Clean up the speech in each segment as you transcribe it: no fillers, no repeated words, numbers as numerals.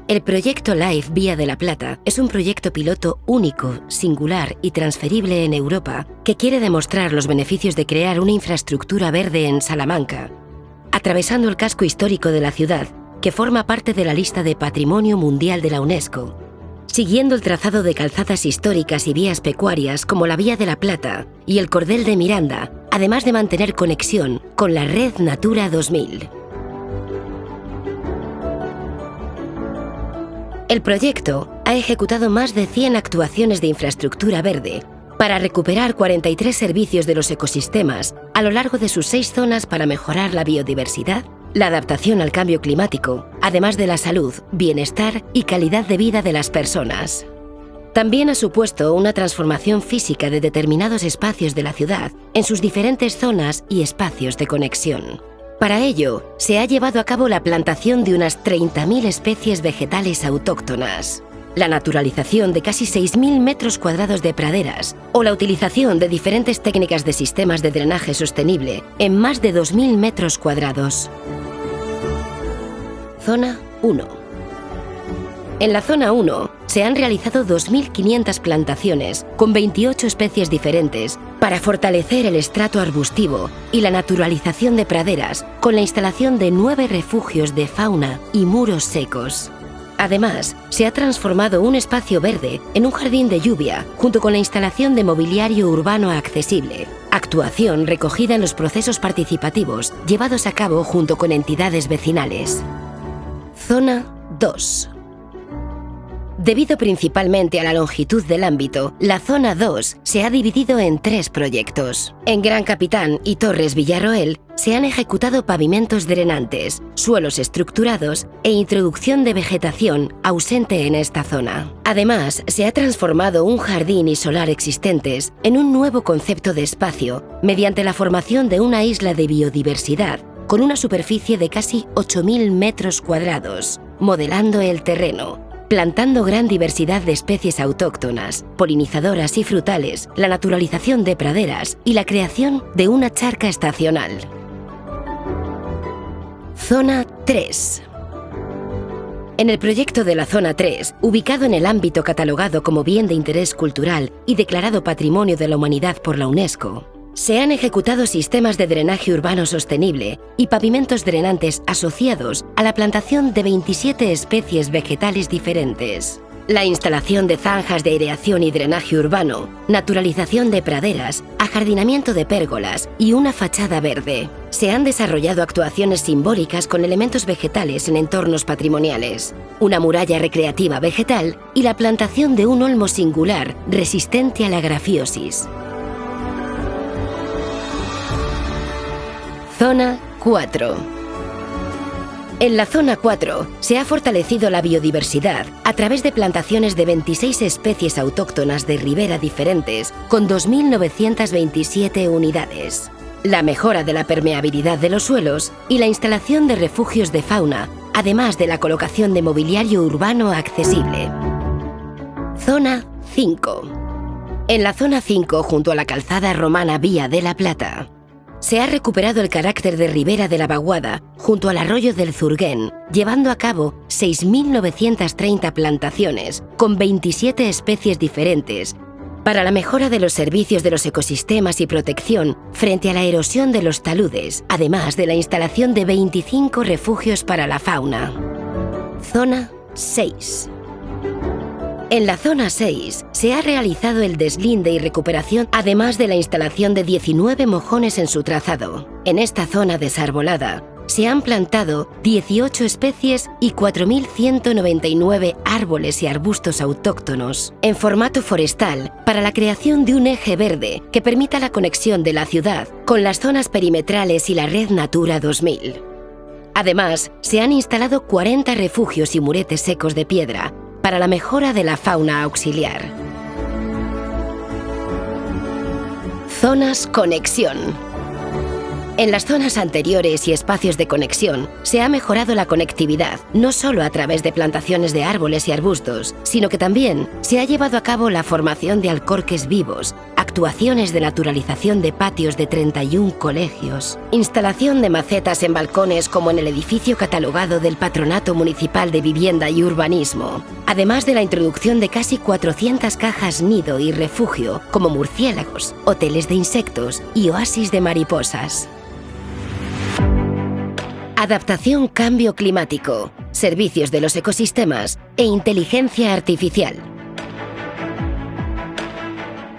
El proyecto LIFE Vía de la Plata es un proyecto piloto único, singular y transferible en Europa que quiere demostrar los beneficios de crear una infraestructura verde en Salamanca, atravesando el casco histórico de la ciudad, que forma parte de la lista de Patrimonio Mundial de la UNESCO, siguiendo el trazado de calzadas históricas y vías pecuarias como la Vía de la Plata y el Cordel de Miranda, además de mantener conexión con la Red Natura 2000. El proyecto ha ejecutado más de 100 actuaciones de infraestructura verde para recuperar 43 servicios de los ecosistemas a lo largo de sus 6 zonas para mejorar la biodiversidad, la adaptación al cambio climático, además de la salud, bienestar y calidad de vida de las personas. También ha supuesto una transformación física de determinados espacios de la ciudad en sus diferentes zonas y espacios de conexión. Para ello, se ha llevado a cabo la plantación de unas 30.000 especies vegetales autóctonas, la naturalización de casi 6.000 metros cuadrados de praderas o la utilización de diferentes técnicas de sistemas de drenaje sostenible en más de 2.000 metros cuadrados. Zona 1. En la Zona 1 se han realizado 2.500 plantaciones con 28 especies diferentes para fortalecer el estrato arbustivo y la naturalización de praderas con la instalación de 9 refugios de fauna y muros secos. Además, se ha transformado un espacio verde en un jardín de lluvia junto con la instalación de mobiliario urbano accesible, actuación recogida en los procesos participativos llevados a cabo junto con entidades vecinales. Zona 2. Debido principalmente a la longitud del ámbito, la Zona 2 se ha dividido en 3 proyectos. En Gran Capitán y Torres Villarroel se han ejecutado pavimentos drenantes, suelos estructurados e introducción de vegetación ausente en esta zona. Además, se ha transformado un jardín y solar existentes en un nuevo concepto de espacio mediante la formación de una isla de biodiversidad con una superficie de casi 8.000 metros cuadrados, modelando el terreno, plantando gran diversidad de especies autóctonas, polinizadoras y frutales, la naturalización de praderas y la creación de una charca estacional. Zona 3. En el proyecto de la Zona 3, ubicado en el ámbito catalogado como Bien de Interés Cultural y declarado Patrimonio de la Humanidad por la UNESCO, se han ejecutado sistemas de drenaje urbano sostenible y pavimentos drenantes asociados a la plantación de 27 especies vegetales diferentes. La instalación de zanjas de aireación y drenaje urbano, naturalización de praderas, ajardinamiento de pérgolas y una fachada verde. Se han desarrollado actuaciones simbólicas con elementos vegetales en entornos patrimoniales, una muralla recreativa vegetal y la plantación de un olmo singular resistente a la grafiosis. Zona 4. En la Zona 4 se ha fortalecido la biodiversidad a través de plantaciones de 26 especies autóctonas de ribera diferentes con 2.927 unidades, la mejora de la permeabilidad de los suelos y la instalación de refugios de fauna, además de la colocación de mobiliario urbano accesible. Zona 5. En la Zona 5, junto a la calzada romana Vía de la Plata, se ha recuperado el carácter de ribera de la vaguada junto al arroyo del Zurguén, llevando a cabo 6.930 plantaciones con 27 especies diferentes para la mejora de los servicios de los ecosistemas y protección frente a la erosión de los taludes, además de la instalación de 25 refugios para la fauna. Zona 6. En la Zona 6 se ha realizado el deslinde y recuperación, además de la instalación de 19 mojones en su trazado. En esta zona desarbolada se han plantado 18 especies y 4.199 árboles y arbustos autóctonos en formato forestal para la creación de un eje verde que permita la conexión de la ciudad con las zonas perimetrales y la Red Natura 2000. Además, se han instalado 40 refugios y muretes secos de piedra para la mejora de la fauna auxiliar. Zonas conexión. En las zonas anteriores y espacios de conexión se ha mejorado la conectividad, no solo a través de plantaciones de árboles y arbustos, sino que también se ha llevado a cabo la formación de alcorques vivos, actuaciones de naturalización de patios de 31 colegios, instalación de macetas en balcones como en el edificio catalogado del Patronato Municipal de Vivienda y Urbanismo, además de la introducción de casi 400 cajas nido y refugio, como murciélagos, hoteles de insectos y oasis de mariposas. Adaptación, cambio climático, servicios de los ecosistemas e inteligencia artificial.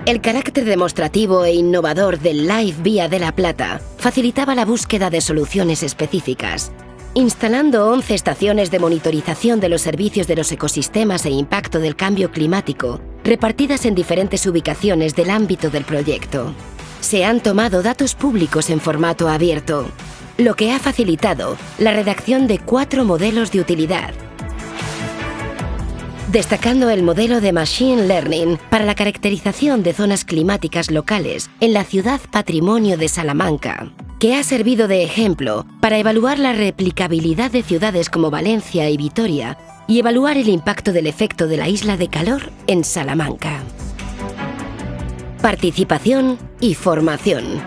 El carácter demostrativo e innovador del Live Vía de la Plata facilitaba la búsqueda de soluciones específicas, instalando 11 estaciones de monitorización de los servicios de los ecosistemas e impacto del cambio climático, repartidas en diferentes ubicaciones del ámbito del proyecto. Se han tomado datos públicos en formato abierto, lo que ha facilitado la redacción de 4 modelos de utilidad, destacando el modelo de Machine Learning para la caracterización de zonas climáticas locales en la ciudad patrimonio de Salamanca, que ha servido de ejemplo para evaluar la replicabilidad de ciudades como Valencia y Vitoria y evaluar el impacto del efecto de la isla de calor en Salamanca. Participación y formación.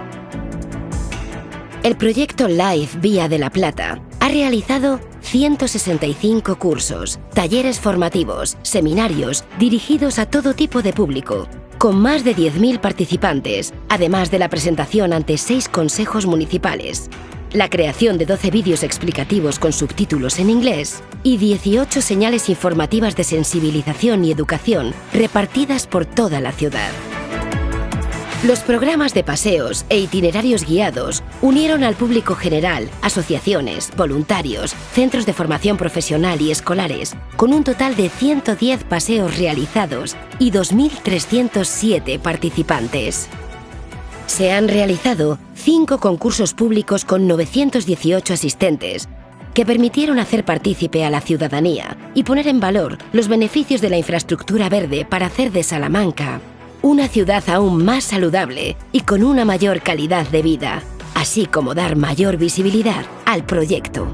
El proyecto Live Vía de la Plata ha realizado 165 cursos, talleres formativos, seminarios dirigidos a todo tipo de público, con más de 10.000 participantes, además de la presentación ante 6 consejos municipales, la creación de 12 vídeos explicativos con subtítulos en inglés y 18 señales informativas de sensibilización y educación repartidas por toda la ciudad. Los programas de paseos e itinerarios guiados unieron al público general, asociaciones, voluntarios, centros de formación profesional y escolares, con un total de 110 paseos realizados y 2.307 participantes. Se han realizado 5 concursos públicos con 918 asistentes, que permitieron hacer partícipe a la ciudadanía y poner en valor los beneficios de la infraestructura verde para hacer de Salamanca una ciudad aún más saludable y con una mayor calidad de vida, así como dar mayor visibilidad al proyecto.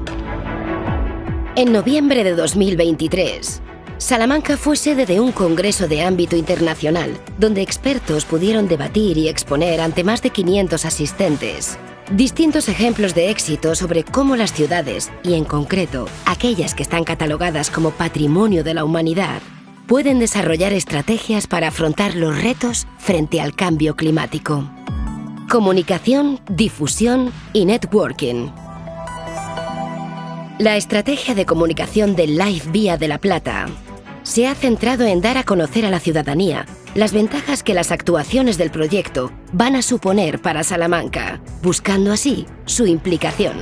En noviembre de 2023, Salamanca fue sede de un congreso de ámbito internacional, donde expertos pudieron debatir y exponer ante más de 500 asistentes distintos ejemplos de éxito sobre cómo las ciudades, y en concreto aquellas que están catalogadas como Patrimonio de la Humanidad, pueden desarrollar estrategias para afrontar los retos frente al cambio climático. Comunicación, difusión y networking. La estrategia de comunicación del Live Vía de la Plata se ha centrado en dar a conocer a la ciudadanía las ventajas que las actuaciones del proyecto van a suponer para Salamanca, buscando así su implicación.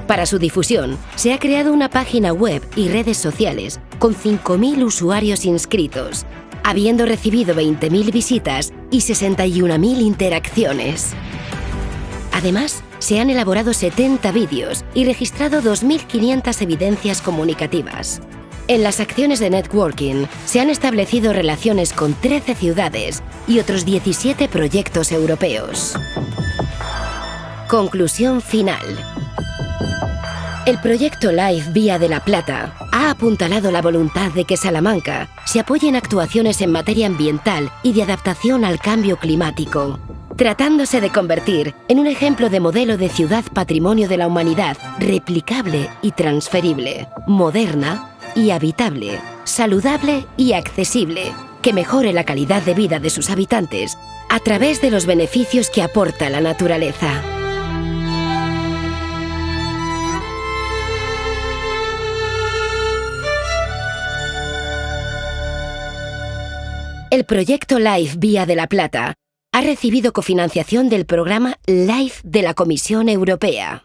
Para su difusión, se ha creado una página web y redes sociales con 5.000 usuarios inscritos, habiendo recibido 20.000 visitas y 61.000 interacciones. Además, se han elaborado 70 vídeos y registrado 2.500 evidencias comunicativas. En las acciones de networking se han establecido relaciones con 13 ciudades y otros 17 proyectos europeos. Conclusión final. El proyecto Live Vía de la Plata ha apuntalado la voluntad de que Salamanca se apoye en actuaciones en materia ambiental y de adaptación al cambio climático, tratándose de convertir en un ejemplo de modelo de ciudad patrimonio de la humanidad replicable y transferible, moderna y habitable, saludable y accesible, que mejore la calidad de vida de sus habitantes a través de los beneficios que aporta la naturaleza. El proyecto Live Vía de la Plata ha recibido cofinanciación del programa LIFE de la Comisión Europea.